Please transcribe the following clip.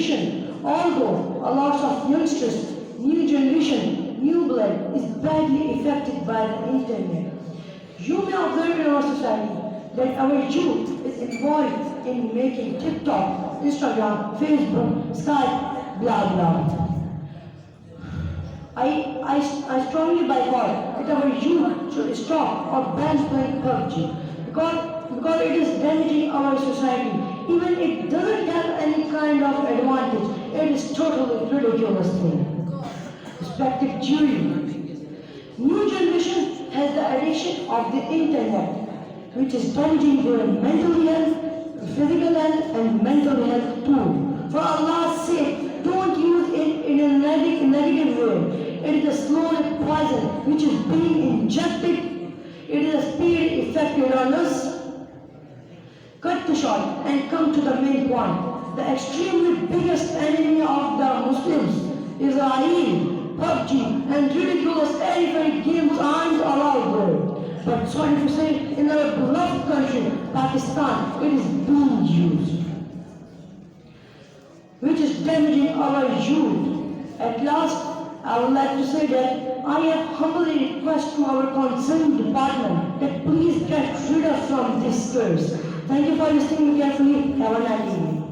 generation, although a lot of youngsters, new generation, new blood is badly affected by the internet. You may observe in our society that our youth is involved in making TikTok, Instagram, Facebook, Skype, blah blah. I strongly boycott that our youth should stop or ban playing PUBG because it is damaging our society. Even it doesn't have any kind of advantage, it is totally ridiculous thing. Respected jury, new generation has the addiction of the internet, which is damaging their mental health, physical health, and mental health too. For Allah's sake, don't use it in a negative way. It is a slow poison which is being injected. It is a speed effected on us. Cut the short and come to the main point. The extremely biggest enemy of the Muslims is Israel, PUBG, and ridiculous terrifying games aren't allowed there. But sorry to say, in our beloved country, Pakistan, it is being used, which is damaging our youth. At last, I would like to say that I have humbly request to our concerned department that please get rid of from this curse. Thank you for listening carefully. Have a nice evening.